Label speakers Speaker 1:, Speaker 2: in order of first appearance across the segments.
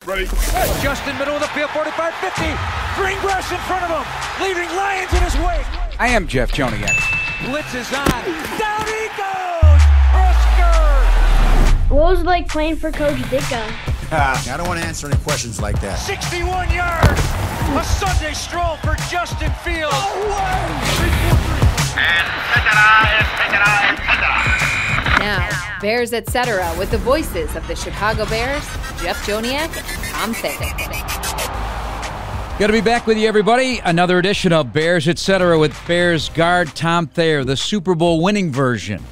Speaker 1: Ready?
Speaker 2: Justin, middle of the field, 45-50. Green grass in front of him, leaving Lions in his wake.
Speaker 3: I am Jeff Joniak.
Speaker 2: Blitz is on. Down he goes! Husker!
Speaker 4: What was it like playing for Coach Ditka?
Speaker 5: I don't want to answer any questions like that.
Speaker 2: 61 yards! A Sunday stroll for Justin Fields.
Speaker 6: Now, Bears Etc. with the voices of the Chicago Bears, Jeff Joniak and Tom Thayer.
Speaker 3: Good to be back with you, everybody. Another edition of Bears Etc. with Bears guard Tom Thayer, the Super Bowl winning version.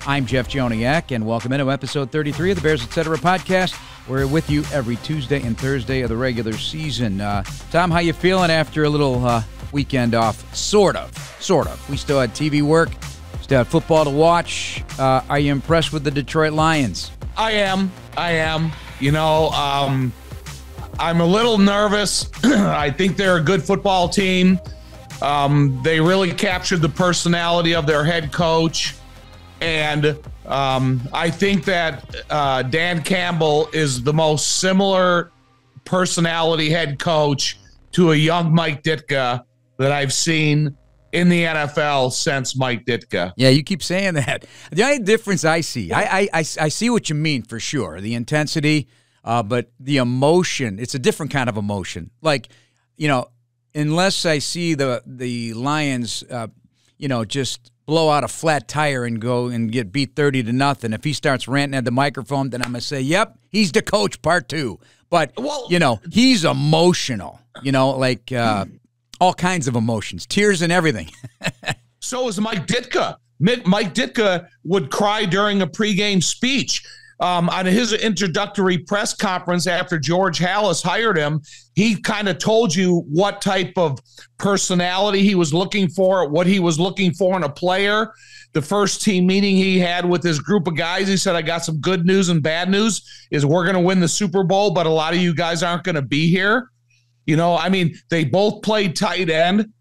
Speaker 3: I'm Jeff Joniak, and welcome into episode 33 of the Bears Etc. podcast. We're with you every Tuesday and Thursday of the regular season. Tom, how you feeling after a little weekend off? Sort of. We still had TV work. Still had football to watch. Are you impressed with the Detroit Lions?
Speaker 1: I am. You know, I'm a little nervous. I think they're a good football team. They really captured the personality of their head coach. And I think that Dan Campbell is the most similar personality head coach to a young Mike Ditka that I've seen in the NFL since Mike Ditka.
Speaker 3: Yeah, you keep saying that. The only difference I see, I see what you mean for sure, the intensity, but the emotion, it's a different kind of emotion. Like, you know, unless I see the Lions, just blow out a flat tire and go and get beat 30-0. If he starts ranting at the microphone, then I'm going to say, yep, he's the coach, part two. But, he's emotional, like all kinds of emotions, tears and everything.
Speaker 1: So is Mike Ditka. Mike Ditka would cry during a pregame speech. On his introductory press conference after George Halas hired him, he kind of told you what type of personality he was looking for, what he was looking for in a player. The first team meeting he had with his group of guys, he said, I got some good news and bad news is we're going to win the Super Bowl, but a lot of you guys aren't going to be here. They both played tight end.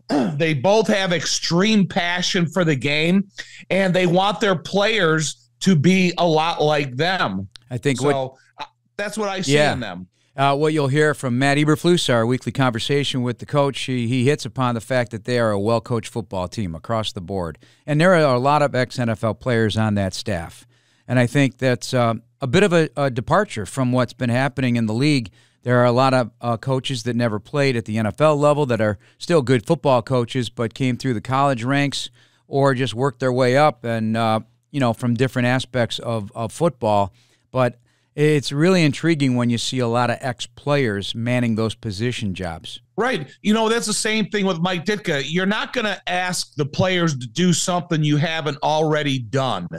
Speaker 1: They both have extreme passion for the game, and they want their players to be a lot like them.
Speaker 3: I think
Speaker 1: that's what I see in them.
Speaker 3: What you'll hear from Matt Eberflus, our weekly conversation with the coach, he hits upon the fact that they are a well-coached football team across the board. And there are a lot of ex-NFL players on that staff. And I think that's a bit of a departure from what's been happening in the league. There are a lot of coaches that never played at the NFL level that are still good football coaches but came through the college ranks or just worked their way up and from different aspects of football. But it's really intriguing when you see a lot of ex-players manning those position jobs.
Speaker 1: Right. That's the same thing with Mike Ditka. You're not going to ask the players to do something you haven't already done.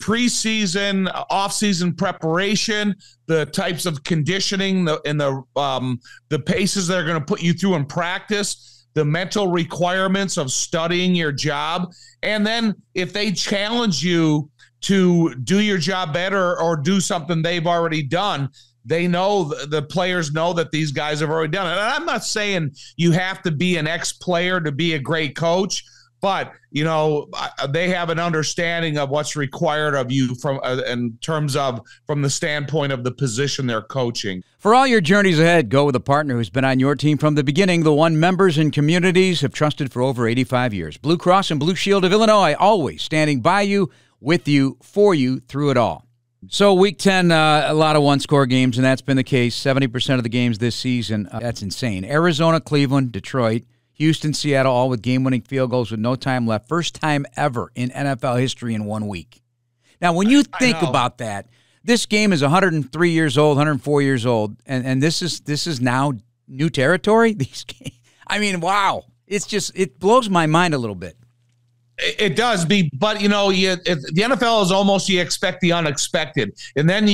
Speaker 1: Preseason, off-season preparation, the types of conditioning, the paces that are going to put you through in practice, the mental requirements of studying your job. And then if they challenge you to do your job better or do something they've already done, they know, the players know that these guys have already done it. And I'm not saying you have to be an ex-player to be a great coach, but, they have an understanding of what's required of you from the standpoint of the position they're coaching.
Speaker 3: For all your journeys ahead, go with a partner who's been on your team from the beginning, the one members and communities have trusted for over 85 years. Blue Cross and Blue Shield of Illinois, always standing by you, with you, for you, through it all. So Week 10, a lot of one-score games, and that's been the case. 70% of the games this season. That's insane. Arizona, Cleveland, Detroit, Houston, Seattle, all with game-winning field goals with no time left. First time ever in NFL history in 1 week. Now, when you think about that, this game is 103 years old, 104 years old, and this is now new territory. These games, wow. It blows my mind a little bit.
Speaker 1: It does be, but the NFL is almost, you expect the unexpected, and then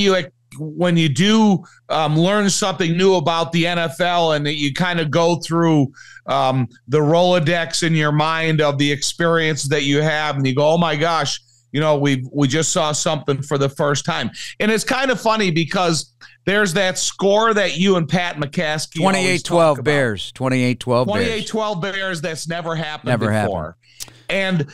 Speaker 1: when you do learn something new about the NFL, and you kind of go through the Rolodex in your mind of the experience that you have, and you go, oh my gosh, we just saw something for the first time. And it's kind of funny because there's that score that you and Pat McCaskey
Speaker 3: 28-12 Bears. 28-12 Bears.
Speaker 1: 28-12 Bears. That's never happened before. And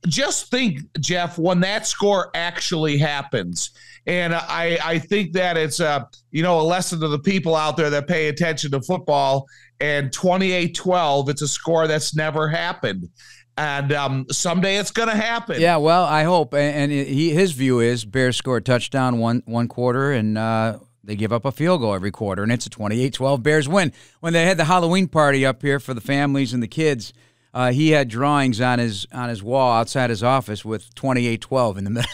Speaker 1: just think, Jeff, when that score actually happens. And I think that it's a lesson to the people out there that pay attention to football. And 28-12, it's a score that's never happened. And someday it's going to happen.
Speaker 3: Yeah, well, I hope. And his view is Bears score a touchdown one quarter, and they give up a field goal every quarter, and it's a 28-12 Bears win. When they had the Halloween party up here for the families and the kids, he had drawings on his wall outside his office with 28-12 in the middle.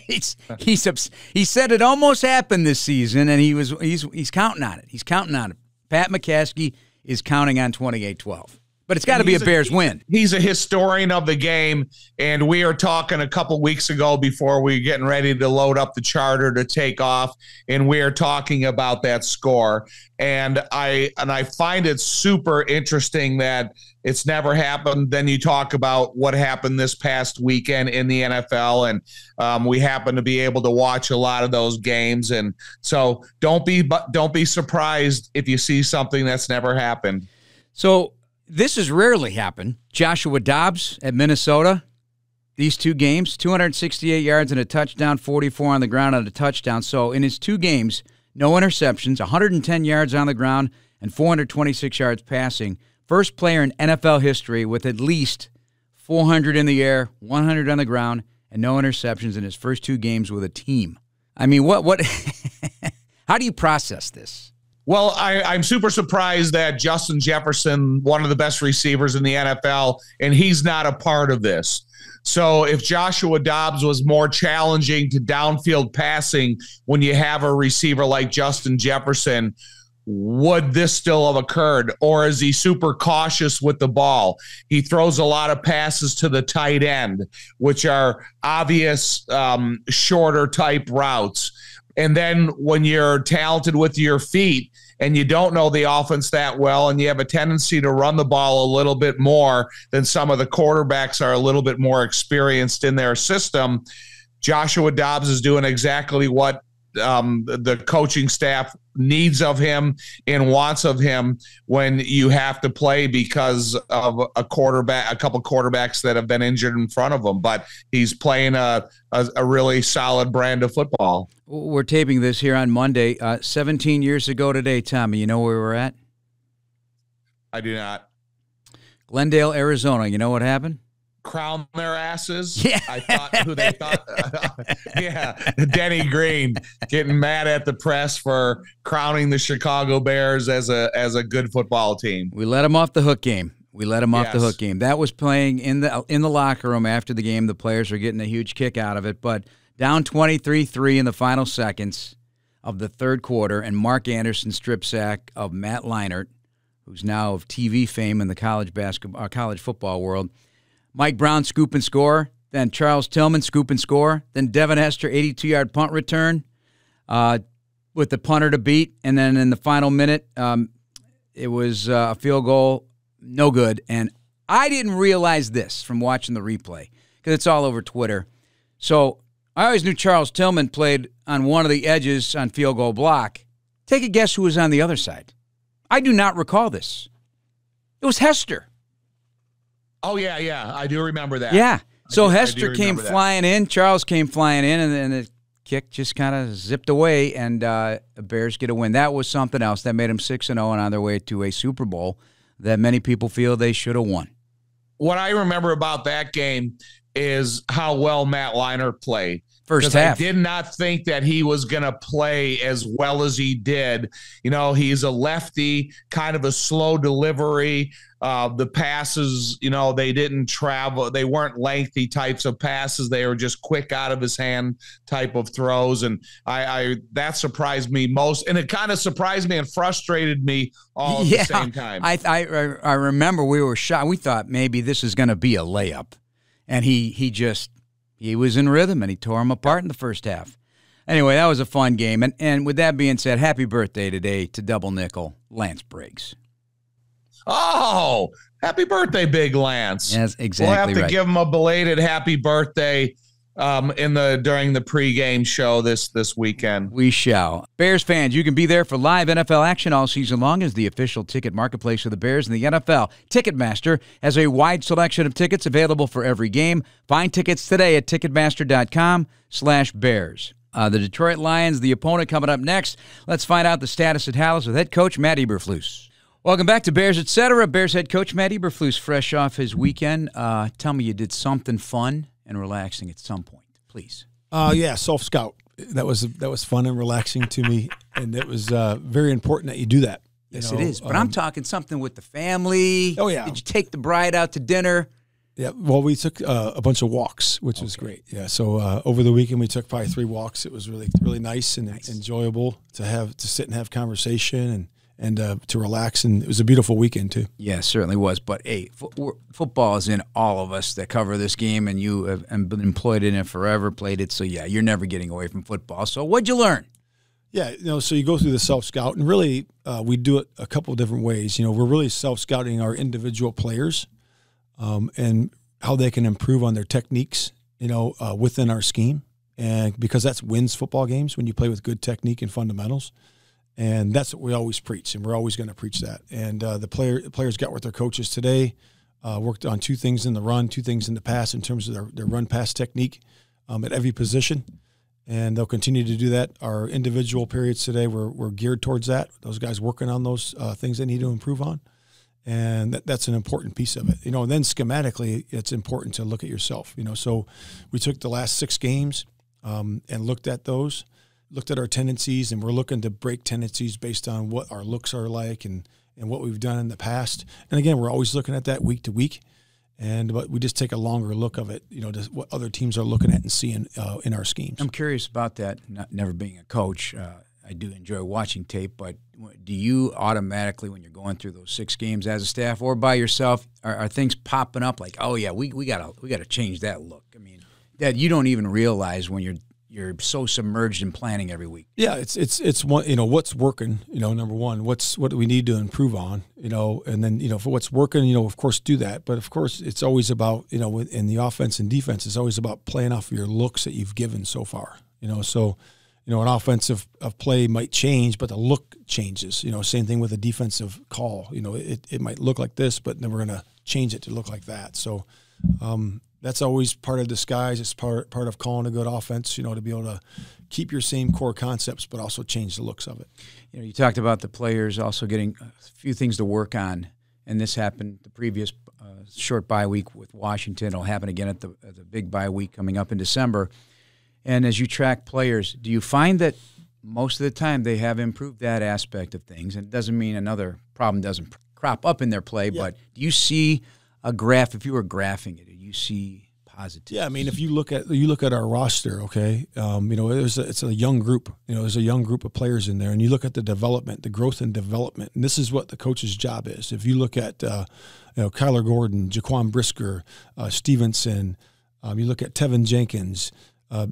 Speaker 3: He said it almost happened this season, and he's counting on it. He's counting on it. Pat McCaskey is counting on 28-12. But it's got to be a Bears win.
Speaker 1: He's a historian of the game, and we were talking a couple weeks ago before we were getting ready to load up the charter to take off, and we are talking about that score. And I find it super interesting that it's never happened. Then you talk about what happened this past weekend in the NFL, and we happen to be able to watch a lot of those games. And so don't be surprised if you see something that's never happened.
Speaker 3: So this has rarely happened. Joshua Dobbs at Minnesota, these two games, 268 yards and a touchdown, 44 on the ground and a touchdown. So in his two games, no interceptions, 110 yards on the ground, and 426 yards passing. First player in NFL history with at least 400 in the air, 100 on the ground, and no interceptions in his first two games with a team. I mean, what? How do you process this?
Speaker 1: Well, I'm super surprised that Justin Jefferson, one of the best receivers in the NFL, and he's not a part of this. So if Joshua Dobbs was more challenging to downfield passing when you have a receiver like Justin Jefferson, would this still have occurred? Or is he super cautious with the ball? He throws a lot of passes to the tight end, which are obvious shorter type routes. And then when you're talented with your feet and you don't know the offense that well and you have a tendency to run the ball a little bit more than some of the quarterbacks are a little bit more experienced in their system, Joshua Dobbs is doing exactly what the coaching staff needs of him and wants of him when you have to play because of a couple quarterbacks that have been injured in front of him. But he's playing a really solid brand of football.
Speaker 3: We're taping this here on Monday. 17 years ago today, Tommy, you know where we're at?
Speaker 1: I do not.
Speaker 3: Glendale, Arizona. You know what happened?
Speaker 1: Crown their asses.
Speaker 3: Yeah.
Speaker 1: I thought who they thought. Yeah, Denny Green getting mad at the press for crowning the Chicago Bears as a good football team.
Speaker 3: We let him off the hook game. Off the hook game. That was playing in the locker room after the game. The players are getting a huge kick out of it, but down 23-3 in the final seconds of the third quarter, and Mark Anderson strip sack of Matt Leinart, who's now of TV fame in the college football world. Mike Brown scoop and score, then Charles Tillman scoop and score, then Devin Hester 82-yard punt return with the punter to beat, and then in the final minute, it was a field goal, no good. And I didn't realize this from watching the replay because it's all over Twitter. So I always knew Charles Tillman played on one of the edges on field goal block. Take a guess who was on the other side. I do not recall this. It was Hester.
Speaker 1: Oh, yeah. I do remember that.
Speaker 3: Yeah. So Hester came flying in. Charles came flying in, and then the kick just kind of zipped away, and the Bears get a win. That was something else. That made them 6-0 and on their way to a Super Bowl that many people feel they should have won.
Speaker 1: What I remember about that game is how well Matt Leinart played.
Speaker 3: First half.
Speaker 1: I did not think that he was going to play as well as he did. You know, he's a lefty, kind of a slow delivery. The passes, they didn't travel. They weren't lengthy types of passes. They were just quick out of his hand type of throws. And that surprised me most. And it kind of surprised me and frustrated me all at the same time.
Speaker 3: I remember we were shocked. We thought maybe this is going to be a layup. And he was in rhythm, and he tore him apart in the first half. Anyway, that was a fun game. And with that being said, happy birthday today to Double Nickel, Lance Briggs.
Speaker 1: Oh, happy birthday, Big Lance.
Speaker 3: Yes, exactly right.
Speaker 1: We'll have to give him a belated happy birthday during the pregame show this weekend.
Speaker 3: We shall. Bears fans, you can be there for live NFL action all season long as the official ticket marketplace of the Bears and the NFL. Ticketmaster has a wide selection of tickets available for every game. Find tickets today at Ticketmaster.com/Bears. The Detroit Lions, the opponent, coming up next. Let's find out the status at Halas with head coach Matt Eberflus. Welcome back to Bears Etc. Bears head coach Matt Eberflus, fresh off his weekend. Tell me you did something fun and relaxing at some point, please.
Speaker 7: Yeah, Self Scout. That was fun and relaxing to me, and it was very important that you do that.
Speaker 3: Yes, it is. But I'm talking something with the family.
Speaker 7: Oh, yeah.
Speaker 3: Did you take the bride out to dinner?
Speaker 7: Yeah, well, we took a bunch of walks, which was great. Yeah, so over the weekend we took probably 3 walks. It was really nice and enjoyable to sit and have conversation and to relax, and it was a beautiful weekend too.
Speaker 3: Yeah, it certainly was. But hey, football is in all of us that cover this game, and you have been employed in it forever, played it. So yeah, you're never getting away from football. So what'd you learn?
Speaker 7: Yeah, so you go through the self-scout, and really we do it a couple of different ways. We're really self-scouting our individual players and how they can improve on their techniques, within our scheme. And because that's wins football games when you play with good technique and fundamentals. And that's what we always preach, and we're always going to preach that. And the players got with their coaches today, worked on 2 things in the run, 2 things in the pass in terms of their run-pass technique at every position. And they'll continue to do that. Our individual periods today, we're geared towards that. Those guys working on those things they need to improve on. And that's an important piece of it. And then schematically, it's important to look at yourself. So we took the last 6 games and looked at those. Looked at our tendencies, and we're looking to break tendencies based on what our looks are like and what we've done in the past. And again, we're always looking at that week to week, but we just take a longer look of it, just what other teams are looking at and seeing in our schemes.
Speaker 3: I'm curious about that. Never being a coach, I do enjoy watching tape, but do you automatically, when you're going through those 6 games as a staff or by yourself, are things popping up like, oh yeah, we gotta change that look? I mean, that you don't even realize when you're so submerged in planning every week.
Speaker 7: Yeah, it's one, what's working, number one, what do we need to improve on, and then, for what's working, of course do that. But of course it's always about, in the offense and defense, it's always about playing off of your looks that you've given so far, so, an offensive play might change, but the look changes, same thing with a defensive call, it might look like this, but then we're going to change it to look like that. So, that's always part of disguise. It's part of calling a good offense, to be able to keep your same core concepts, but also change the looks of it.
Speaker 3: You talked about the players also getting a few things to work on, and this happened the previous short bye week with Washington. It'll happen again at the big bye week coming up in December. And as you track players, do you find that most of the time they have improved that aspect of things? And it doesn't mean another problem doesn't crop up in their play, but do you see a graph, if you were graphing it, you see positive?
Speaker 7: Yeah, I mean, if you look at our roster, okay, it's a young group. There's a young group of players in there, and you look at the development, the growth and development, and this is what the coach's job is. If you look at Kyler Gordon, Jaquan Brisker, Stevenson, you look at Tevin Jenkins,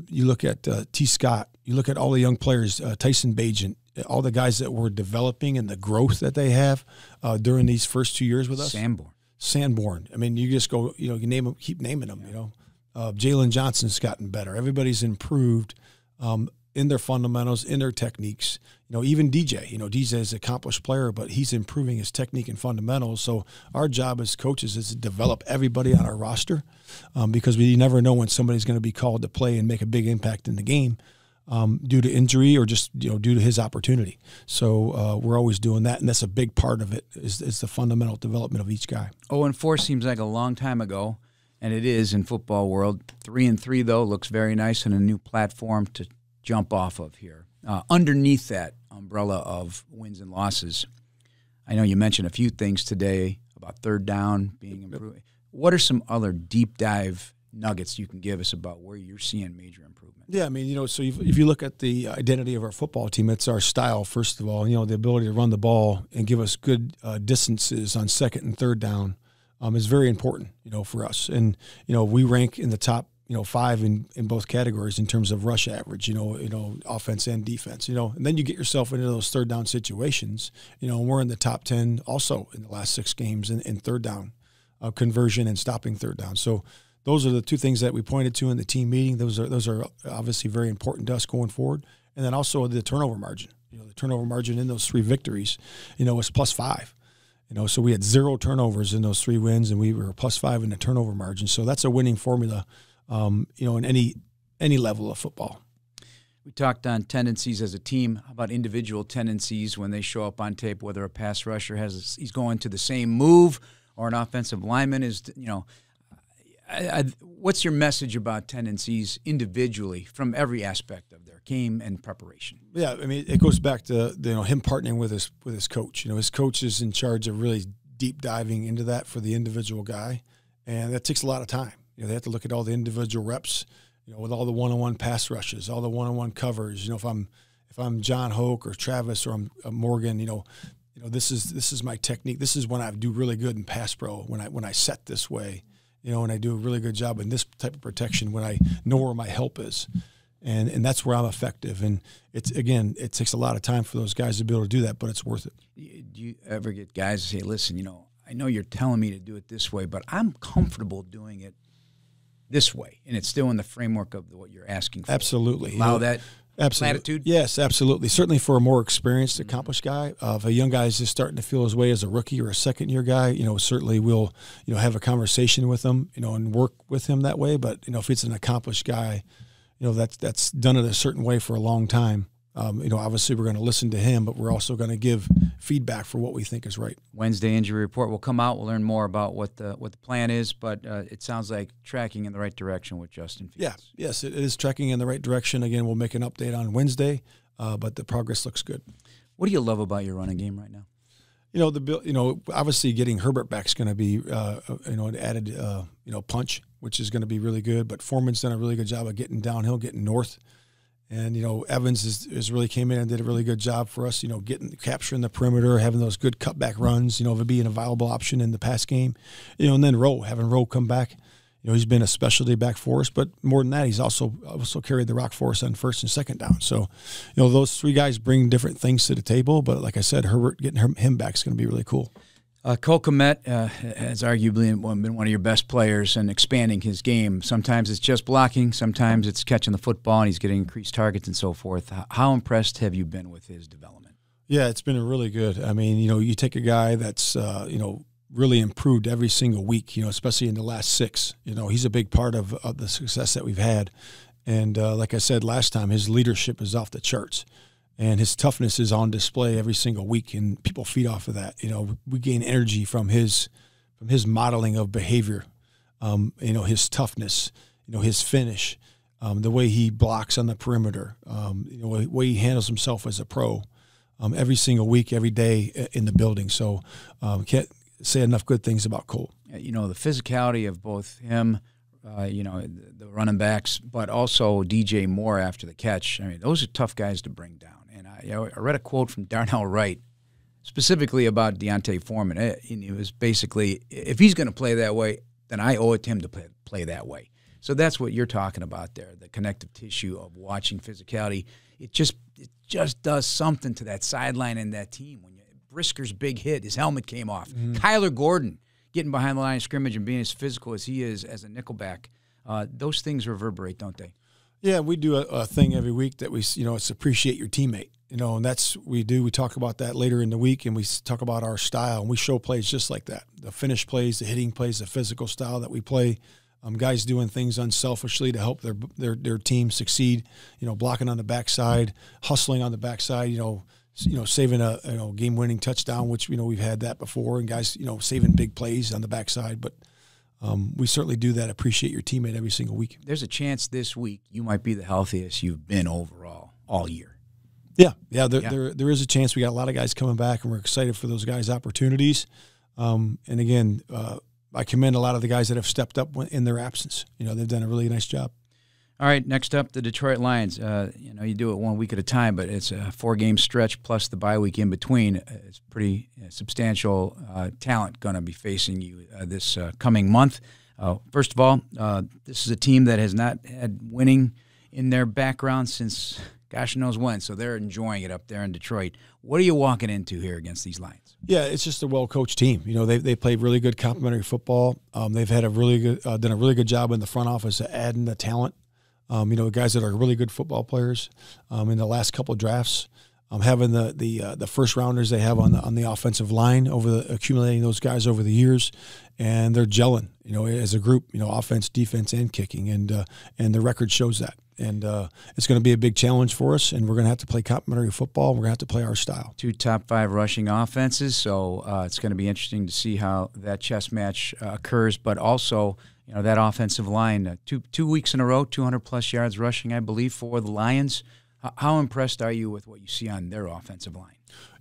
Speaker 7: you look at T. Scott, you look at all the young players, Tyson Bagent, all the guys that we're developing and the growth that they have during these first 2 years with us. Sanborn. I mean, you just go, you name them, keep naming them, Jalen Johnson's gotten better. Everybody's improved in their fundamentals, in their techniques. Even DJ, DJ is an accomplished player, but he's improving his technique and fundamentals. So our job as coaches is to develop everybody on our roster because we never know when somebody's going to be called to play and make a big impact in the game. Due to injury or just due to his opportunity. So we're always doing that, and that's a big part of it is the fundamental development of each guy.
Speaker 3: 0-4 seems like a long time ago, and it is in football world. 3-3 though looks very nice and a new platform to jump off of here. Underneath that umbrella of wins and losses, I know you mentioned a few things today about third down being improved. What are some other deep dive nuggets you can give us about where you're seeing major improvement?
Speaker 7: Yeah, I mean, so if you look at the identity of our football team, it's our style, first of all. The ability to run the ball and give us good distances on second and third down is very important, for us. And, we rank in the top, 5 in both categories in terms of rush average, offense and defense, and then you get yourself into those third down situations, and we're in the top 10 also in the last 6 games in third down conversion and stopping third down. So those are the two things that we pointed to in the team meeting. Those are obviously very important to us going forward. And then also the turnover margin. The turnover margin in those 3 victories, was +5. So we had 0 turnovers in those 3 wins, and we were +5 in the turnover margin. So that's a winning formula, in any level of football.
Speaker 3: We talked on tendencies as a team. How about individual tendencies when they show up on tape, whether a pass rusher he's going to the same move or an offensive lineman is, what's your message about tendencies individually from every aspect of their game and preparation?
Speaker 7: Yeah, I mean, it goes back to him partnering with his coach. His coach is in charge of really deep diving into that for the individual guy, and that takes a lot of time. They have to look at all the individual reps, with all the one-on-one pass rushes, all the one-on-one covers. If I'm John Hoke or Travis or I'm Morgan, this is my technique. This is when I do really good in pass pro, when I set this way, and I do a really good job in this type of protection when I know where my help is. And that's where I'm effective. And it takes a lot of time for those guys to be able to do that, but it's worth it.
Speaker 3: Do you ever get guys to say, listen, I know you're telling me to do it this way, but I'm comfortable doing it this way, and it's still in the framework of what you're asking for?
Speaker 7: Absolutely.
Speaker 3: Allow that latitude?
Speaker 7: Yes, absolutely. Certainly for a more experienced, accomplished guy. If a young guy is just starting to feel his way as a rookie or a second-year guy, certainly we'll, have a conversation with him, and work with him that way. But, if it's an accomplished guy, that's done it a certain way for a long time. Obviously we're going to listen to him, but we're also going to give feedback for what we think is right.
Speaker 3: Wednesday injury report will come out. We'll learn more about what the plan is, but it sounds like tracking in the right direction with Justin Fields.
Speaker 7: Yeah, yes, it is tracking in the right direction. Again, we'll make an update on Wednesday, but the progress looks good.
Speaker 3: What do you love about your running game right now?
Speaker 7: Obviously getting Herbert back is going to be, an added, punch, which is going to be really good. But Foreman's done a really good job of getting downhill, getting north. And, Evans is really came in and did a really good job for us, capturing the perimeter, having those good cutback runs, of being a viable option in the pass game. And then having Rowe come back. He's been a specialty back for us, but more than that, he's also carried the rock for us on first and second down. So, those 3 guys bring different things to the table. But like I said, Herbert getting him back is going to be really cool.
Speaker 3: Cole Kmet has arguably been one of your best players and expanding his game. Sometimes it's just blocking, sometimes it's catching the football, and he's getting increased targets and so forth. How impressed have you been with his development?
Speaker 7: Yeah, it's been really good. I mean, you take a guy that's, really improved every single week, especially in the last 6. He's a big part of the success that we've had. And like I said last time, his leadership is off the charts. And his toughness is on display every single week, and people feed off of that. We gain energy from his modeling of behavior, his toughness, his finish, the way he blocks on the perimeter, the way he handles himself as a pro, every single week, every day in the building. So can't say enough good things about Cole.
Speaker 3: The physicality of both him, the running backs, but also DJ Moore after the catch. I mean, those are tough guys to bring down. And I read a quote from Darnell Wright specifically about D'Onta Foreman. It was basically, if he's going to play that way, then I owe it to him to play that way. So that's what you're talking about there, the connective tissue of watching physicality. It just does something to that sideline and that team. When Brisker's big hit, his helmet came off. Mm-hmm. Kyler Gordon getting behind the line of scrimmage and being as physical as he is as a nickelback, those things reverberate, don't they?
Speaker 7: Yeah, we do a thing every week that it's appreciate your teammate, and that's we do. We talk about that later in the week, and we talk about our style, and we show plays just like that. The finish plays, the hitting plays, the physical style that we play. Guys doing things unselfishly to help their team succeed, blocking on the backside, hustling on the backside, saving a game-winning touchdown, which we've had that before, and guys saving big plays on the backside. But we certainly do that. Appreciate your teammate every single week.
Speaker 3: There's a chance this week you might be the healthiest you've been overall all year.
Speaker 7: Yeah. There is a chance. We got a lot of guys coming back, and we're excited for those guys' opportunities. And again, I commend a lot of the guys that have stepped up in their absence. They've done a really nice job.
Speaker 3: All right, next up, the Detroit Lions. You do it 1 week at a time, but it's a 4-game stretch plus the bye week in between. It's pretty substantial talent going to be facing you this coming month. First of all, this is a team that has not had winning in their background since, gosh knows when, so they're enjoying it up there in Detroit. What are you walking into here against these Lions?
Speaker 7: Yeah, it's just a well-coached team. You know, they played really good complementary football. They've had done a really good job in the front office of adding the talent. You know, guys that are really good football players in the last couple of drafts. Having the first rounders they have on the offensive line accumulating those guys over the years, and they're gelling. You know, as a group. You know, offense, defense, and kicking, and the record shows that. And it's going to be a big challenge for us, and we're going to have to play complementary football. We're going to have to play our style.
Speaker 3: 2 top 5 rushing offenses, so it's going to be interesting to see how that chess match occurs. But also, you know, that offensive line, 2 weeks in a row, 200-plus yards rushing, I believe, for the Lions. How impressed are you with what you see on their offensive line?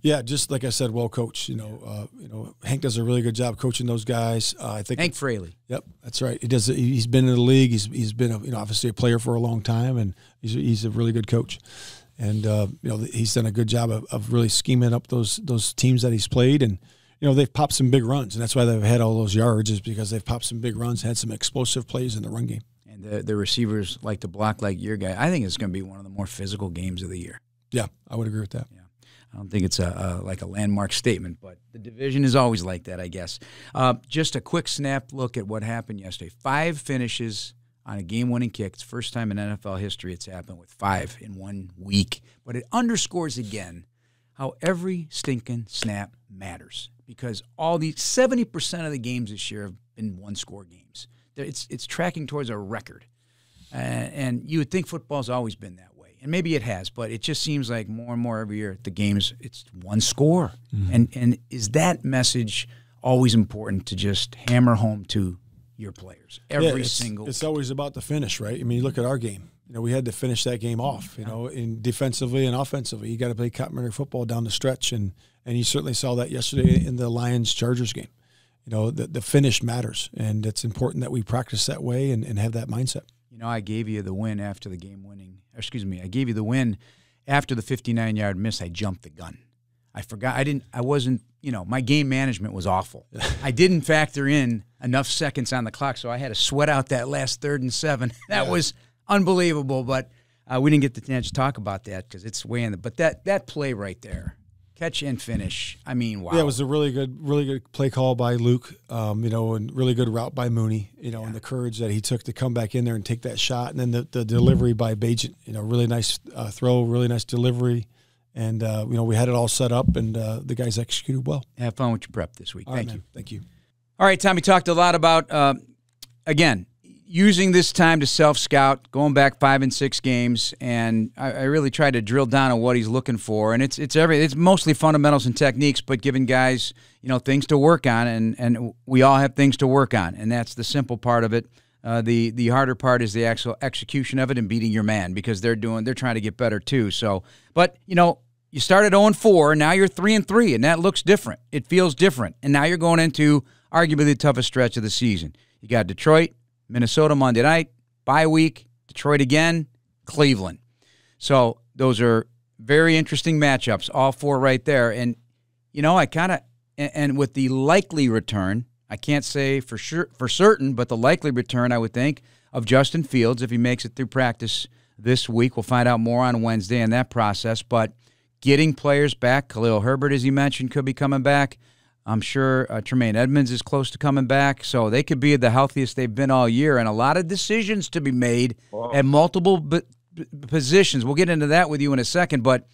Speaker 7: Yeah, just like I said, well coached. You know, Hank does a really good job coaching those guys. I think
Speaker 3: Hank Fraley.
Speaker 7: Yep, that's right. He does. He's been in the league. He's been obviously a player for a long time, and he's a really good coach. And you know, he's done a good job of really scheming up those teams that he's played. And you know, they've popped some big runs, and that's why they've had all those yards, is because they've popped some big runs, had some explosive plays in the run game.
Speaker 3: And the receivers like to block like your guy. I think it's going to be one of the more physical games of the year.
Speaker 7: Yeah, I would agree with that.
Speaker 3: Yeah. I don't think it's like a landmark statement, but the division is always like that, I guess. Just a quick snap look at what happened yesterday. 5 finishes on a game-winning kick. It's the first time in NFL history it's happened with 5 in 1 week. But it underscores again how every stinking snap matters, because all these 70% of the games this year have been one-score games. It's tracking towards a record. And you would think football's always been that way. And maybe it has, but it just seems like more and more every year the games, it's one score. Mm-hmm. And is that message always important to just hammer home to your players
Speaker 7: It's always about the finish, right? I mean, you look at our game. You know, we had to finish that game off, you know, in defensively and offensively. You got to play complementary football down the stretch, and you certainly saw that yesterday in the Lions-Chargers game. You know, the finish matters, and it's important that we practice that way and have that mindset.
Speaker 3: You know, I gave you the win after the game-winning – I gave you the win after the 59-yard miss. I jumped the gun. I forgot. I wasn't – you know, my game management was awful. I didn't factor in enough seconds on the clock, so I had to sweat out that last 3rd and 7. That was unbelievable, but we didn't get the chance to talk about that because it's way in the – but that play right there – catch and finish. I mean, wow.
Speaker 7: Yeah, it was a really good play call by Luke, you know, and really good route by Mooney, you know, and the courage that he took to come back in there and take that shot. And then the delivery by Bagent, you know, really nice throw, really nice delivery. And, you know, we had it all set up, and the guys executed well.
Speaker 3: Have fun with your prep this week. Thank you.
Speaker 7: Thank you.
Speaker 3: All right, Tommy, talked a lot about, again, using this time to self-scout, going back 5 and 6 games, and I really tried to drill down on what he's looking for. And it's mostly fundamentals and techniques, but giving guys, you know, things to work on, and we all have things to work on, and that's the simple part of it. The harder part is the actual execution of it and beating your man, because they're trying to get better too. So, but you know, you started 0-4, now you're 3-3, and that looks different. It feels different, and now you're going into arguably the toughest stretch of the season. You got Detroit, Minnesota Monday night, bye week, Detroit again, Cleveland. So those are very interesting matchups, all 4 right there. And, you know, and with the likely return, I can't say for certain, but the likely return, I would think, of Justin Fields, if he makes it through practice this week. We'll find out more on Wednesday in that process. But getting players back, Khalil Herbert, as you mentioned, could be coming back. I'm sure Tremaine Edmonds is close to coming back, so they could be the healthiest they've been all year, and a lot of decisions to be made at multiple positions. We'll get into that with you in a second, but,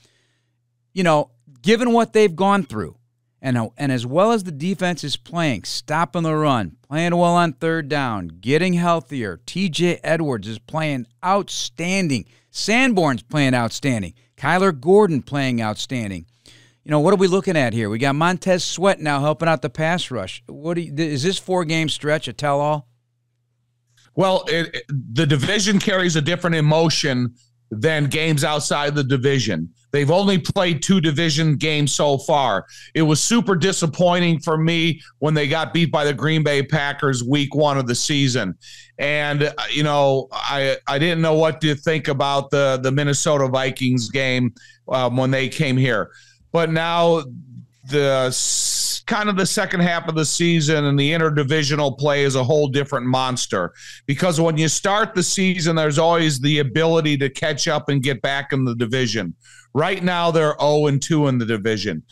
Speaker 3: you know, given what they've gone through, and as well as the defense is playing, stopping the run, playing well on 3rd down, getting healthier, T.J. Edwards is playing outstanding, Sanborn's playing outstanding, Kyler Gordon playing outstanding. You know, what are we looking at here? We got Montez Sweat now helping out the pass rush. Is this 4-game stretch a tell-all?
Speaker 1: Well, the division carries a different emotion than games outside the division. They've only played 2 division games so far. It was super disappointing for me when they got beat by the Green Bay Packers week 1 of the season. And, you know, I didn't know what to think about the Minnesota Vikings game when they came here. But now the kind of the second half of the season, and the interdivisional play is a whole different monster, because when you start the season, there's always the ability to catch up and get back in the division. Right now, they're 0-2 in the division.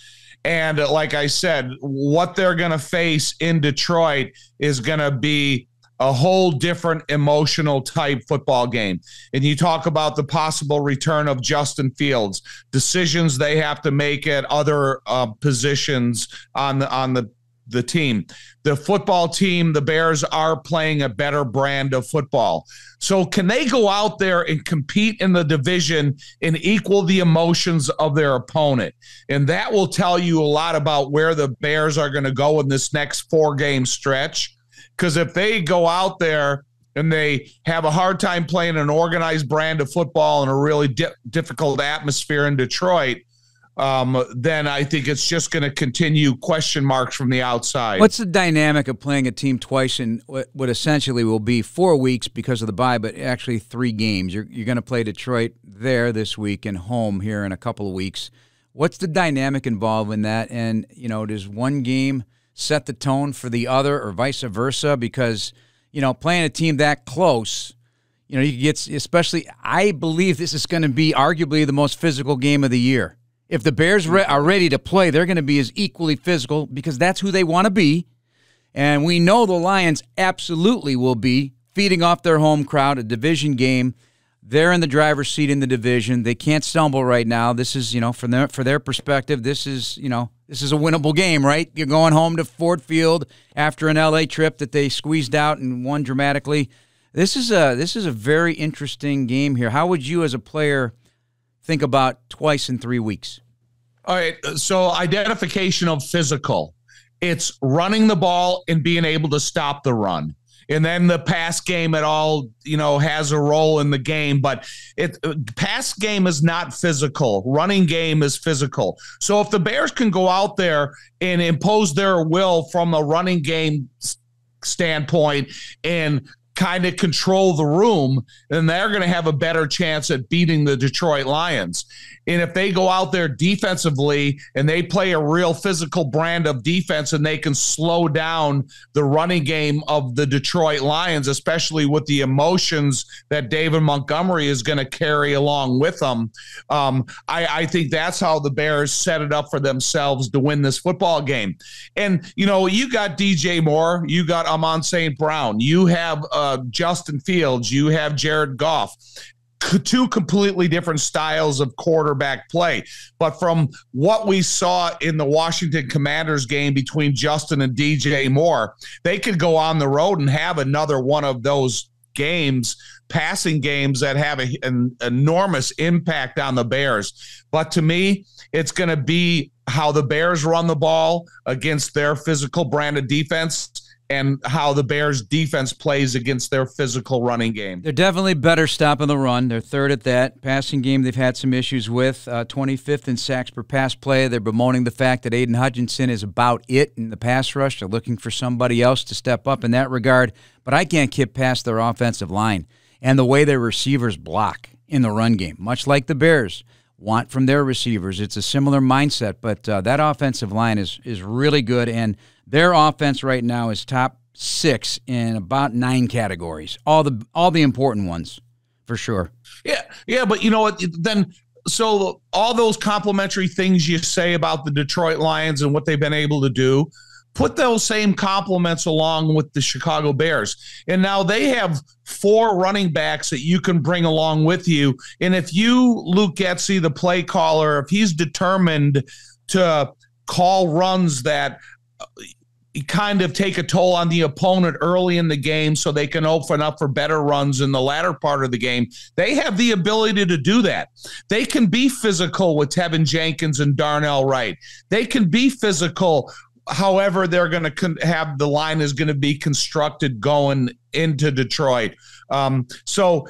Speaker 1: And like I said, what they're going to face in Detroit is going to be a whole different emotional type football game. And you talk about the possible return of Justin Fields, decisions they have to make at other positions on the team. The football team, the Bears, are playing a better brand of football. So can they go out there and compete in the division and equal the emotions of their opponent? And that will tell you a lot about where the Bears are going to go in this next 4-game stretch. Because if they go out there and they have a hard time playing an organized brand of football in a really difficult atmosphere in Detroit, then I think it's just going to continue question marks from the outside.
Speaker 3: What's the dynamic of playing a team twice in what essentially will be 4 weeks because of the bye, but actually 3 games? You're going to play Detroit there this week and home here in a couple of weeks. What's the dynamic involved in that? And, does one game set the tone for the other or vice versa? Because, playing a team that close, you get, especially, I believe this is going to be arguably the most physical game of the year. If the Bears are ready to play, they're going to be as equally physical because that's who they want to be. And we know the Lions absolutely will be feeding off their home crowd, a division game. They're in the driver's seat in the division. They can't stumble right now. This is, for their perspective, this is a winnable game, right? You're going home to Ford Field after an LA trip that they squeezed out and won dramatically. This is a very interesting game here. How would you as a player think about twice in 3 weeks?
Speaker 1: All right, so identification of physical. It's running the ball and being able to stop the run. And then the pass game, it all, has a role in the game. But pass game is not physical. Running game is physical. So if the Bears can go out there and impose their will from a running game standpoint and kind of control the room, then they're going to have a better chance at beating the Detroit Lions. And if they go out there defensively and they play a real physical brand of defense and they can slow down the running game of the Detroit Lions, especially with the emotions that David Montgomery is going to carry along with them, I think that's how the Bears set it up for themselves to win this football game. And, you got DJ Moore, you got Amon St. Brown, you have Justin Fields, you have Jared Goff. 2 completely different styles of quarterback play. But from what we saw in the Washington Commanders game between Justin and DJ Moore, they could go on the road and have another one of those games, passing games that have an enormous impact on the Bears. But to me, it's going to be how the Bears run the ball against their physical brand of defense and how the Bears defense plays against their physical running game.
Speaker 3: They're definitely better stopping the run. They're third at that. Passing game they've had some issues with. 25th in sacks per pass play. They're bemoaning the fact that Aiden Hutchinson is about it in the pass rush. They're looking for somebody else to step up in that regard. But I can't get past their offensive line and the way their receivers block in the run game, much like the Bears want from their receivers. It's a similar mindset, but that offensive line is really good, and their offense right now is top 6 in about 9 categories, all the important ones, for sure.
Speaker 1: Yeah, but you know what? Then so all those complimentary things you say about the Detroit Lions and what they've been able to do, put those same compliments along with the Chicago Bears. And now they have 4 running backs that you can bring along with you. And if you, Luke Getsy, the play caller, if he's determined to call runs that kind of take a toll on the opponent early in the game so they can open up for better runs in the latter part of the game, they have the ability to do that. They can be physical with Tevin Jenkins and Darnell Wright. They can be physical however they're going to have the line is going to be constructed going into Detroit. So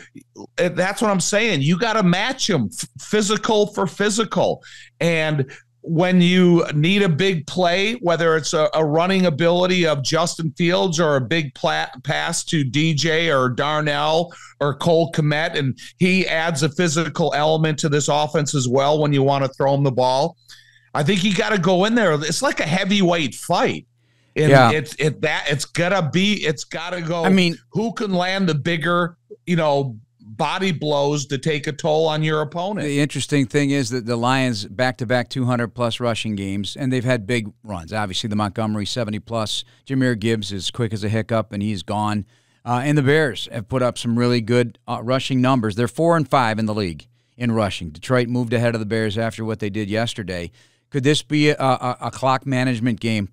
Speaker 1: that's what I'm saying. You got to match them physical for physical. And when you need a big play, whether it's a running ability of Justin Fields or a big pass to DJ or Darnell or Cole Kmet, and he adds a physical element to this offense as well when you want to throw him the ball, I think you got to go in there. It's like a heavyweight fight. And it's gotta go.
Speaker 3: I mean,
Speaker 1: who can land the bigger, body blows to take a toll on your opponent?
Speaker 3: The interesting thing is that the Lions back-to-back 200-plus rushing games, and they've had big runs. Obviously, the Montgomery 70-plus. Jahmyr Gibbs is quick as a hiccup, and he's gone. And the Bears have put up some really good rushing numbers. They're 4-5 in the league in rushing. Detroit moved ahead of the Bears after what they did yesterday. Could this be a clock management game?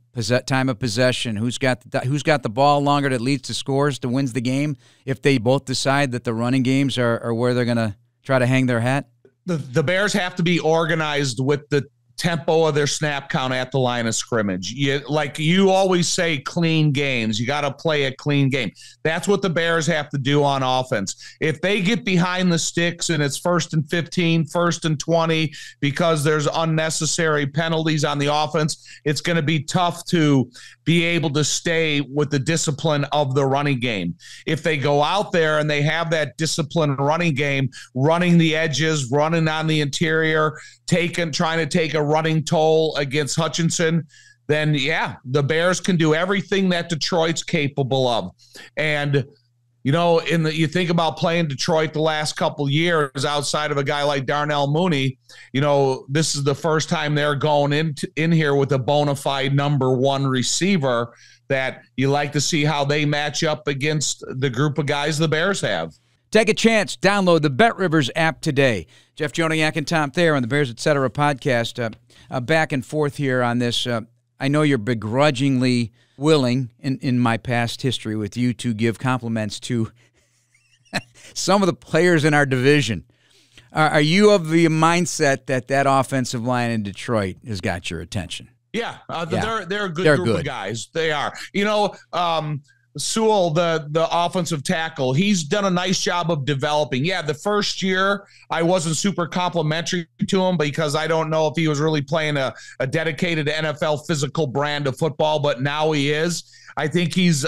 Speaker 3: Time of possession? Who's got the ball longer that leads to scores to wins the game? If they both decide that the running games are where they're going to try to hang their hat?
Speaker 1: The Bears have to be organized with the tempo of their snap count at the line of scrimmage. Like you always say, clean games. You got to play a clean game. That's what the Bears have to do on offense. If they get behind the sticks and it's 1st and 15, 1st and 20, because there's unnecessary penalties on the offense, it's going to be tough to be able to stay with the discipline of the running game. If they go out there and they have that disciplined running game, running the edges, running on the interior, trying to take a running toll against Hutchinson, then the Bears can do everything that Detroit's capable of. And you think about playing Detroit the last couple years outside of a guy like Darnell Mooney, this is the first time they're going in here with a bona fide number one receiver that you like to see how they match up against the group of guys the Bears have.
Speaker 3: Take a chance. Download the BetRivers app today. Jeff Joniak and Tom Thayer on the Bears Etc. podcast. Back and forth here on this. I know you're begrudgingly willing in my past history with you to give compliments to some of the players in our division. Are you of the mindset that offensive line in Detroit has got your attention?
Speaker 1: Yeah, they're a good group of guys. They are. Sewell, the offensive tackle, he's done a nice job of developing. Yeah, the first year I wasn't super complimentary to him because I don't know if he was really playing a dedicated NFL physical brand of football, but now he is. I think he's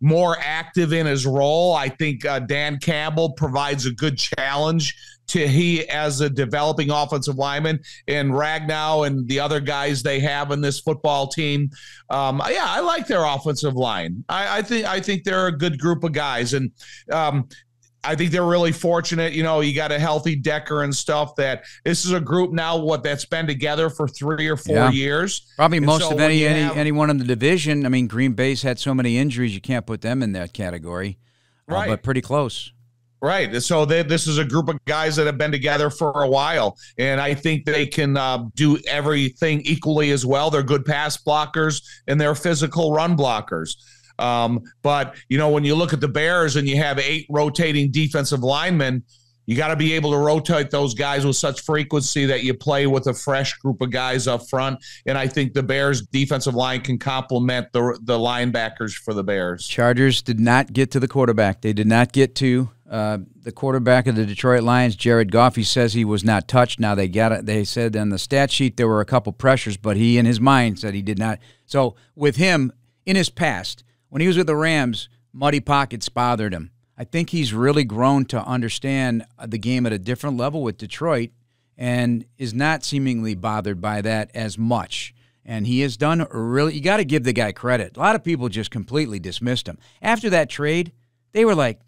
Speaker 1: more active in his role. I think Dan Campbell provides a good challenge to he as a developing offensive lineman, and Ragnow and the other guys they have in this football team. I like their offensive line. I think they're a good group of guys, and I think they're really fortunate. You got a healthy Decker and stuff. That this is a group now that's been together for 3 or 4 years.
Speaker 3: Probably most of anyone in the division. I mean, Green Bay's had so many injuries, you can't put them in that category.
Speaker 1: Right,
Speaker 3: but pretty close.
Speaker 1: Right. So this is a group of guys that have been together for a while, and I think they can do everything equally as well. They're good pass blockers, and they're physical run blockers. But, when you look at the Bears and you have 8 rotating defensive linemen, you got to be able to rotate those guys with such frequency that you play with a fresh group of guys up front. And I think the Bears defensive line can complement the linebackers for the Bears.
Speaker 3: Chargers did not get to the quarterback. They did not get to the quarterback of the Detroit Lions, Jared Goff. He says he was not touched. Now they got it. They said on the stat sheet there were a couple pressures, but he in his mind said he did not. So with him in his past, when he was with the Rams, muddy pockets bothered him. I think he's really grown to understand the game at a different level with Detroit and is not seemingly bothered by that as much. And he has done you got to give the guy credit. A lot of people just completely dismissed him. After that trade, they were like,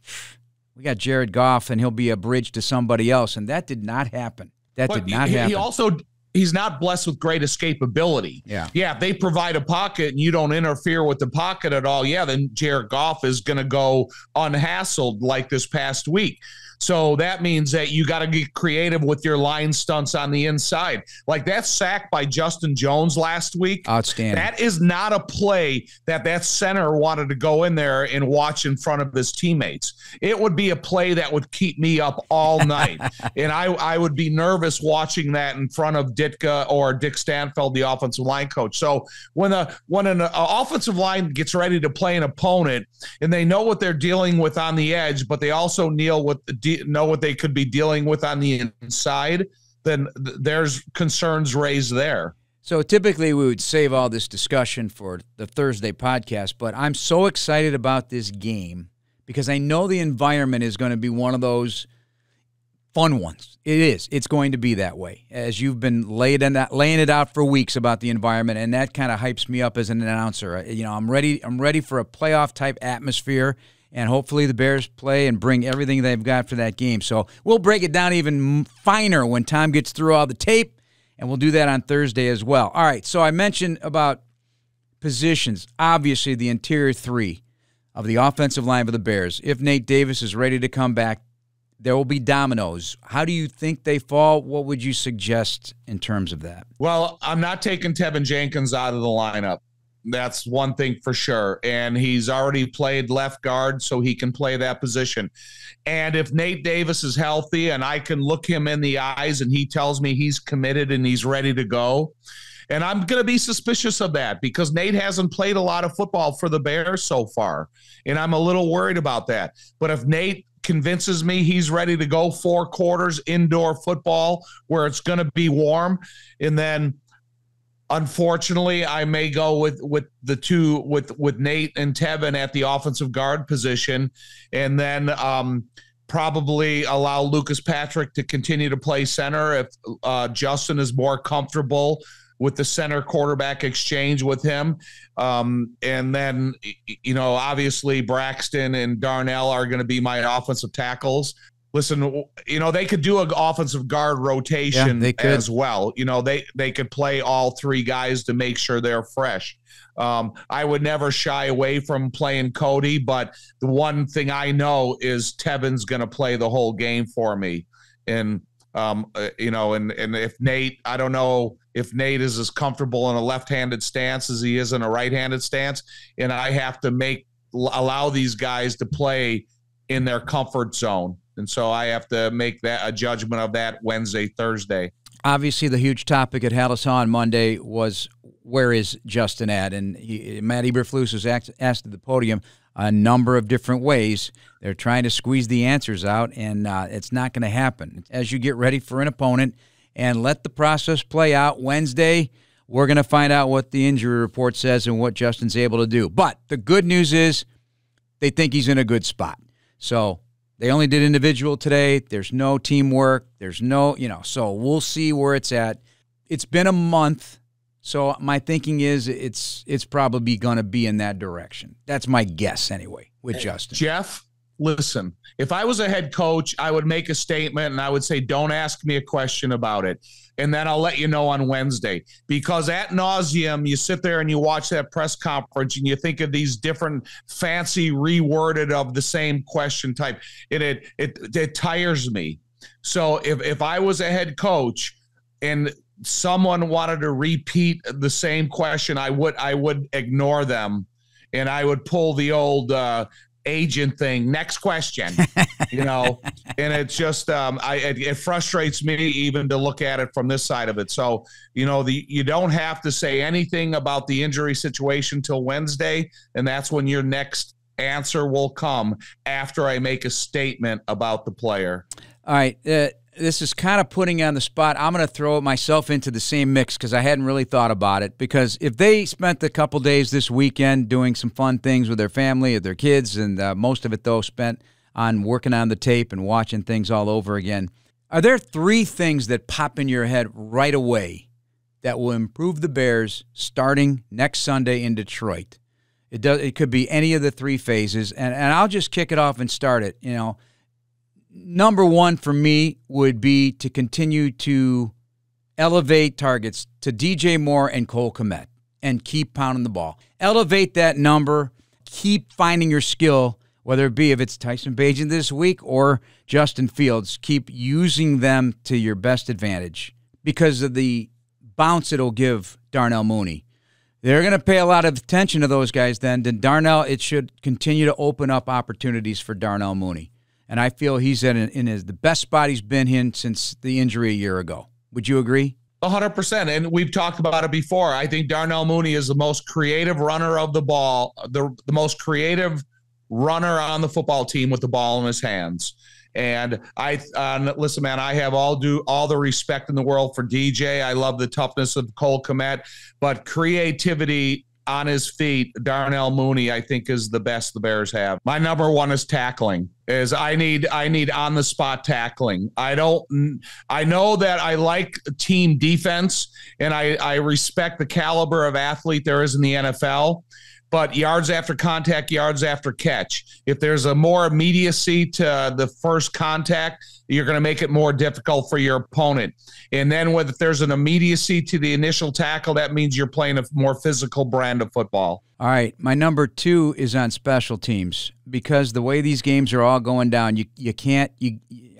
Speaker 3: we got Jared Goff and he'll be a bridge to somebody else. And that did not happen.
Speaker 1: He's not blessed with great escapability.
Speaker 3: Yeah,
Speaker 1: if they provide a pocket and you don't interfere with the pocket at all, then Jared Goff is going to go unhassled like this past week. So that means that you got to get creative with your line stunts on the inside. Like that sack by Justin Jones last week.
Speaker 3: Outstanding.
Speaker 1: That is not a play that center wanted to go in there and watch in front of his teammates. It would be a play that would keep me up all night. And I would be nervous watching that in front of Ditka or Dick Stanfeld, the offensive line coach. So when an offensive line gets ready to play an opponent and they know what they're dealing with on the edge, but they also know what they could be dealing with on the inside, then there's concerns raised there.
Speaker 3: So typically we would save all this discussion for the Thursday podcast, but I'm so excited about this game because I know the environment is going to be one of those fun ones. It is. It's going to be that way, as you've been laying it out for weeks about the environment, and that kind of hypes me up as an announcer. I'm ready for a playoff-type atmosphere, and hopefully the Bears play and bring everything they've got for that game. So we'll break it down even finer when Tom gets through all the tape, and we'll do that on Thursday as well. All right, so I mentioned about positions. Obviously, the interior three of the offensive line for the Bears. If Nate Davis is ready to come back, there will be dominoes. How do you think they fall? What would you suggest in terms of that?
Speaker 1: Well, I'm not taking Tevin Jenkins out of the lineup. That's one thing for sure. And he's already played left guard, so he can play that position. And if Nate Davis is healthy and I can look him in the eyes and he tells me he's committed and he's ready to go, and I'm going to be suspicious of that because Nate hasn't played a lot of football for the Bears so far, and I'm a little worried about that. But if Nate convinces me he's ready to go 4 quarters indoor football where it's going to be warm, and then unfortunately I may go with the two with Nate and Tevin at the offensive guard position, and then probably allow Lucas Patrick to continue to play center if Justin is more comfortable with the center quarterback exchange with him. And then, obviously Braxton and Darnell are going to be my offensive tackles. Listen, they could do an offensive guard rotation as well. They could play all 3 guys to make sure they're fresh. I would never shy away from playing Cody, but the one thing I know is Tevin's going to play the whole game for me. And, and if Nate, I don't know if Nate is as comfortable in a left-handed stance as he is in a right-handed stance, and I have to allow these guys to play in their comfort zone. And so I have to make a judgment of that Wednesday, Thursday.
Speaker 3: Obviously, the huge topic at Halasaw on Monday was, where is Justin at? And Matt Eberflus was asked at the podium a number of different ways. They're trying to squeeze the answers out, and it's not going to happen. As you get ready for an opponent and let the process play out, Wednesday, we're going to find out what the injury report says and what Justin's able to do. But the good news is they think he's in a good spot. So they only did individual today. There's no teamwork. There's no, so we'll see where it's at. It's been a month, so my thinking is it's probably going to be in that direction. That's my guess anyway with Justin.
Speaker 1: Jeff, listen, if I was a head coach, I would make a statement and I would say, don't ask me a question about it. And then I'll let you know on Wednesday, because ad nauseum, you sit there and you watch that press conference and you think of these different fancy reworded of the same question type. It tires me. So if I was a head coach and someone wanted to repeat the same question, I would ignore them and I would pull the old agent thing. Next question, and it's just it frustrates me even to look at it from this side of it. So you don't have to say anything about the injury situation till Wednesday, and that's when your next answer will come after I make a statement about the player.
Speaker 3: All right. This is kind of putting you on the spot. I'm going to throw myself into the same mix because I hadn't really thought about it. Because if they spent a couple days this weekend doing some fun things with their family or their kids, and most of it, though, spent on working on the tape and watching things all over again, are there 3 things that pop in your head right away that will improve the Bears starting next Sunday in Detroit? It could be any of the 3 phases, and I'll just kick it off and start it, Number 1 for me would be to continue to elevate targets to DJ Moore and Cole Kmet and keep pounding the ball. Elevate that number. Keep finding your skill, whether it be if it's Tyson Bagent this week or Justin Fields. Keep using them to your best advantage because of the bounce it'll give Darnell Mooney. They're going to pay a lot of attention to those guys then. Darnell, it should continue to open up opportunities for Darnell Mooney. And I feel he's in the best spot he's been in since the injury a year ago. Would you agree?
Speaker 1: 100%. And we've talked about it before. I think Darnell Mooney is the most creative runner of the ball, the most creative runner on the football team with the ball in his hands. And listen, man, I have all the respect in the world for DJ. I love the toughness of Cole Kmet, but creativity on his feet, Darnell Mooney, I think, is the best the Bears have. My number one is tackling. I need on the spot tackling. I know that I like team defense, and I respect the caliber of athlete there is in the NFL. But yards after contact, yards after catch. If there's a more immediacy to the first contact, you're going to make it more difficult for your opponent. And then if there's an immediacy to the initial tackle, that means you're playing a more physical brand of football.
Speaker 3: All right, my number 2 is on special teams, because the way these games are all going down,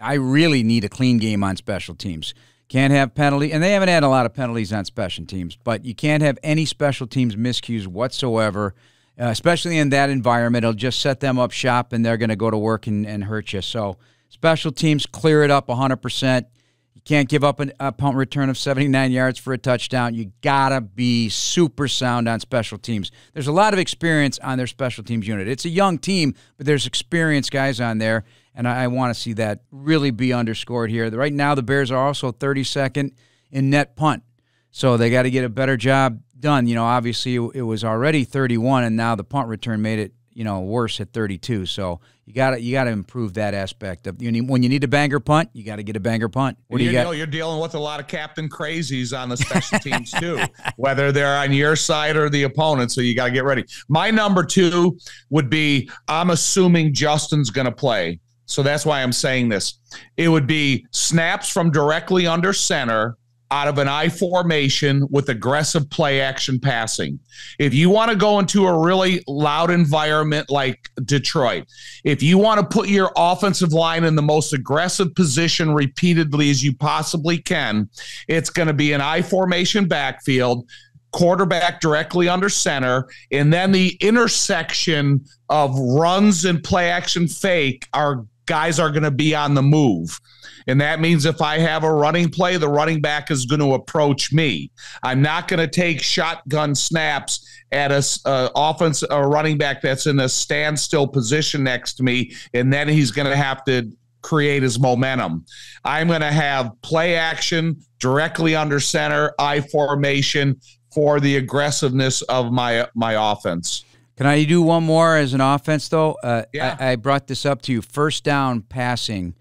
Speaker 3: I really need a clean game on special teams. Can't have penalty, and they haven't had a lot of penalties on special teams, but you can't have any special teams miscues whatsoever, especially in that environment. It'll just set them up shop, and they're going to go to work and hurt you. So special teams, clear it up 100%. You can't give up a punt return of 79 yards for a touchdown. You got to be super sound on special teams. There's a lot of experience on their special teams unit. It's a young team, but there's experienced guys on there, and I want to see that really be underscored here. Right now, the Bears are also 32nd in net punt, so they got to get a better job done. Obviously, it was already 31, and now the punt return made it worse at 32. So you got to improve that aspect of when you need a banger punt, you got to get a banger punt. What do you got?
Speaker 1: You're dealing with a lot of captain crazies on the special teams too, whether they're on your side or the opponent. So you got to get ready. My number 2 would be, I'm assuming Justin's going to play, so that's why I'm saying this. It would be snaps from directly under center out of an I formation with aggressive play action passing. If you want to go into a really loud environment like Detroit, if you want to put your offensive line in the most aggressive position repeatedly as you possibly can, it's going to be an I formation backfield, quarterback directly under center, and then the intersection of runs and play action fake, our guys are going to be on the move. And that means if I have a running play, the running back is going to approach me. I'm not going to take shotgun snaps at a running back that's in a standstill position next to me, and then he's going to have to create his momentum. I'm going to have play action directly under center, I formation for the aggressiveness of my offense.
Speaker 3: Can I do one more as an offense, though?
Speaker 1: Yeah.
Speaker 3: I brought this up to you. First down passing.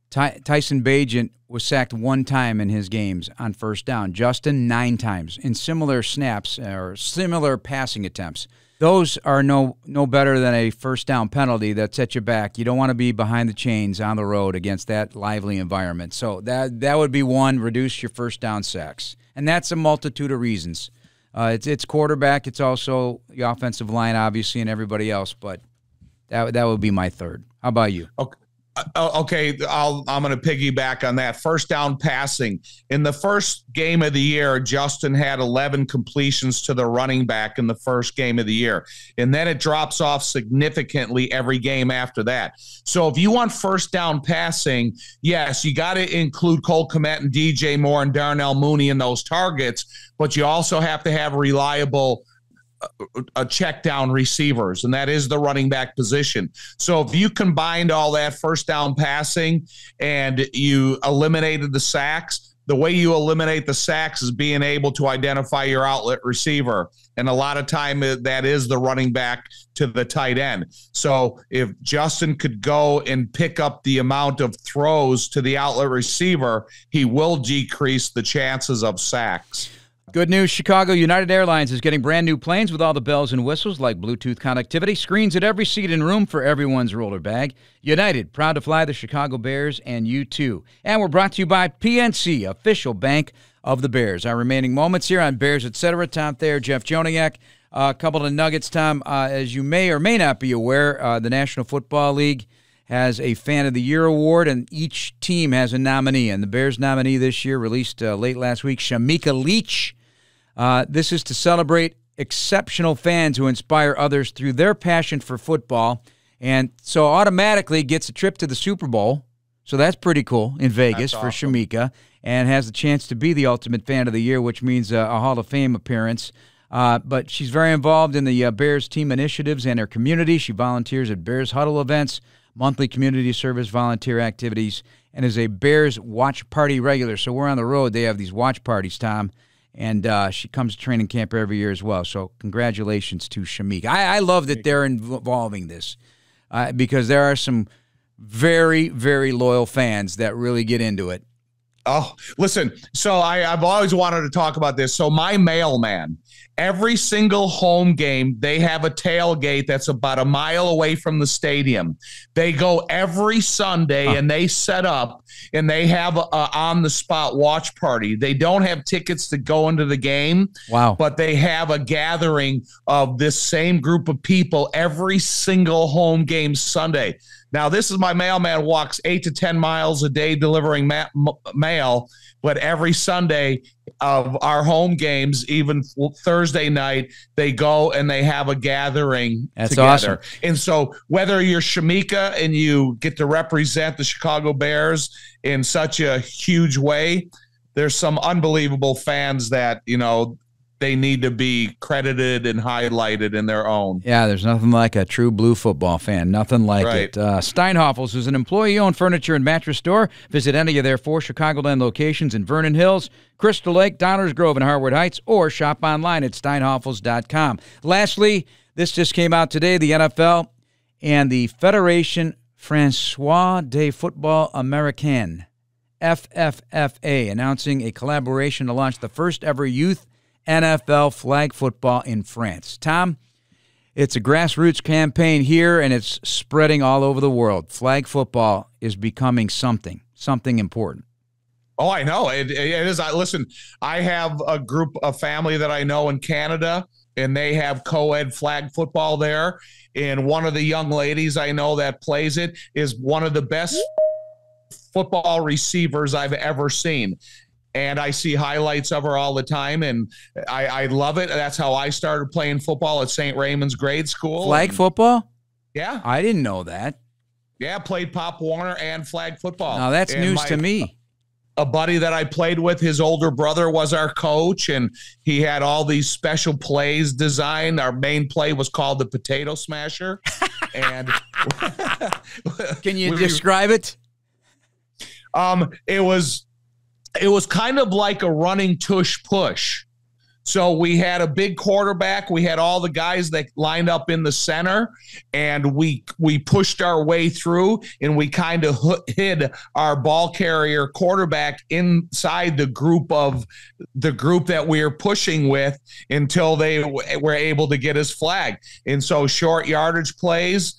Speaker 3: Tyson Bagent was sacked 1 time in his games on first down. Justin 9 times in similar snaps or similar passing attempts. Those are no better than a first down penalty that sets you back. You don't want to be behind the chains on the road against that lively environment. So that would be one, reduce your first down sacks. And that's a multitude of reasons. It's quarterback. It's also the offensive line, obviously, and everybody else. But that would be my third. How about you?
Speaker 1: Okay, I'm going to piggyback on that. First down passing. In the first game of the year, Justin had 11 completions to the running back in the first game of the year. And then it drops off significantly every game after that. So if you want first down passing, yes, you got to include Cole Kmet and DJ Moore and Darnell Mooney in those targets, but you also have to have reliable check down receivers, and that is the running back position. So if you combined all that first down passing and you eliminated the sacks, the way you eliminate the sacks is being able to identify your outlet receiver. And a lot of time that is the running back to the tight end. So if Justin could go and pick up the amount of throws to the outlet receiver, he will decrease the chances of sacks.
Speaker 3: Good news, Chicago United Airlines is getting brand new planes with all the bells and whistles like Bluetooth connectivity, screens at every seat and room for everyone's roller bag. United, proud to fly the Chicago Bears, and you too. And we're brought to you by PNC, official bank of the Bears. Our remaining moments here on Bears, etc. Tom Thayer, Jeff Joniak. A couple of nuggets, Tom. As you may or may not be aware, the National Football League has a Fan of the Year award, and each team has a nominee. And the Bears nominee this year, released late last week, Shamika Leach. This is to celebrate exceptional fans who inspire others through their passion for football, and so automatically gets a trip to the Super Bowl. So that's pretty cool in Vegas for Shamika, and has the chance to be the Ultimate Fan of the Year, which means a Hall of Fame appearance. But she's very involved in the Bears team initiatives and her community. She volunteers at Bears Huddle events, monthly community service volunteer activities, and is a Bears watch party regular. So we're on the road. They have these watch parties, Tom. And she comes to training camp every year as well. So congratulations to Shamik. I love that they're involving this because there are some very, very loyal fans that really get into it.
Speaker 1: Oh, listen, so I've always wanted to talk about this. So my mailman, every single home game, they have a tailgate that's about a mile away from the stadium. They go every Sunday and they set up and they have a on-the-spot watch party. They don't have tickets to go into the game.
Speaker 3: Wow.
Speaker 1: But they have a gathering of this same group of people every single home game Sunday. Now, this is my mailman walks 8 to 10 miles a day delivering mail, but every Sunday of our home games, even Thursday night, they go and they have a gathering together.
Speaker 3: Awesome.
Speaker 1: And so whether you're Shamika and you get to represent the Chicago Bears in such a huge way, there's some unbelievable fans that, they need to be credited and highlighted in their own.
Speaker 3: Yeah, there's nothing like a true blue football fan. Nothing like it. Steinhoffels is an employee-owned furniture and mattress store. Visit any of their 4 Chicagoland locations in Vernon Hills, Crystal Lake, Downers Grove, and Harwood Heights, or shop online at steinhoffels.com. Lastly, this just came out today, the NFL and the Fédération Française de Football Américaine, FFFA, announcing a collaboration to launch the first-ever youth NFL flag football in France. Tom, it's a grassroots campaign here, and it's spreading all over the world. Flag football is becoming something important.
Speaker 1: Oh, I know. It is. Listen, I have a group of family that I know in Canada, and they have co-ed flag football there. And one of the young ladies I know that plays it is one of the best football receivers I've ever seen. And I see highlights of her all the time, and I love it. That's how I started playing football at St. Raymond's grade school.
Speaker 3: Flag football?
Speaker 1: Yeah.
Speaker 3: I didn't know that.
Speaker 1: Yeah, played Pop Warner and flag football.
Speaker 3: Now, that's news to me.
Speaker 1: A buddy that I played with, his older brother was our coach, and he had all these special plays designed. Our main play was called the Potato Smasher. And
Speaker 3: can you describe it?
Speaker 1: It was kind of like a running tush push. So we had a big quarterback. We had all the guys that lined up in the center, and we pushed our way through, and we kind of hid our ball carrier quarterback inside the group that we were pushing with until they were able to get his flag. And so short yardage plays,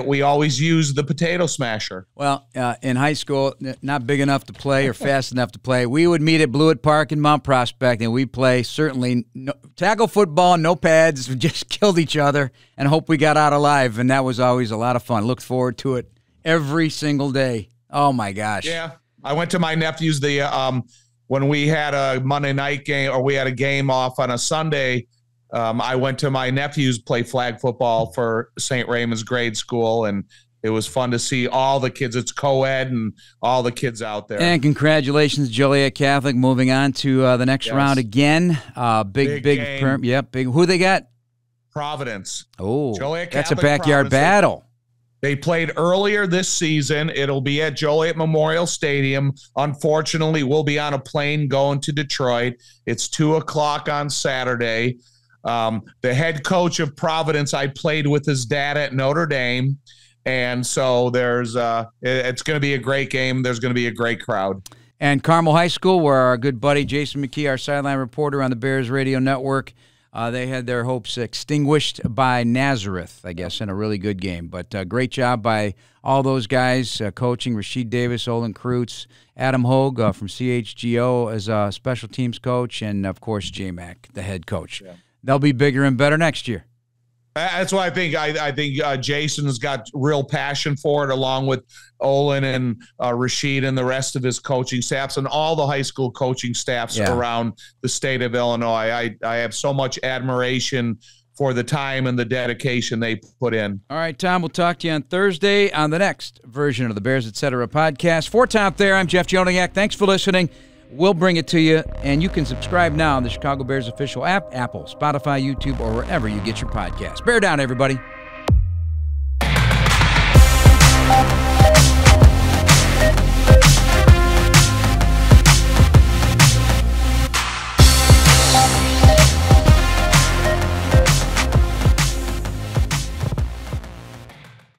Speaker 1: we always use the Potato Smasher.
Speaker 3: Well, in high school, not big enough to play or fast enough to play. We would meet at Blewett Park in Mount Prospect, and we'd play certainly tackle football, no pads, we just killed each other and hope we got out alive, and that was always a lot of fun. Looked forward to it every single day. Oh, my gosh.
Speaker 1: Yeah. I went to my nephew's when we had a Monday night game or we had a game off on a Sunday. I went to my nephew's play flag football for St. Raymond's grade school, and it was fun to see all the kids. It's co-ed and all the kids out there.
Speaker 3: And congratulations, Joliet Catholic, moving on to the next round again. Big game. Big. Who they got?
Speaker 1: Providence.
Speaker 3: Oh,
Speaker 1: Joliet
Speaker 3: that's
Speaker 1: Catholic,
Speaker 3: a backyard battle.
Speaker 1: They played earlier this season. It'll be at Joliet Memorial Stadium. Unfortunately, we'll be on a plane going to Detroit. It's 2:00 on Saturday. The head coach of Providence, I played with his dad at Notre Dame. And so it's going to be a great game. There's going to be a great crowd.
Speaker 3: And Carmel High School, where our good buddy Jason McKee, our sideline reporter on the Bears Radio Network, they had their hopes extinguished by Nazareth, I guess, in a really good game. But great job by all those guys coaching, Rasheed Davis, Olin Kreutz, Adam Hogue from CHGO as a special teams coach, and, of course, J-Mac, the head coach. Yeah. They'll be bigger and better next year.
Speaker 1: That's what I think. I think Jason's got real passion for it, along with Olin and Rasheed and the rest of his coaching staffs and all the high school coaching staffs around the state of Illinois. I have so much admiration for the time and the dedication they put in.
Speaker 3: All right, Tom, we'll talk to you on Thursday on the next version of the Bears Etc. podcast. For Tom Thayer, I'm Jeff Joniak. Thanks for listening. We'll bring it to you, and you can subscribe now on the Chicago Bears official app, Apple, Spotify, YouTube, or wherever you get your podcasts. Bear down, everybody.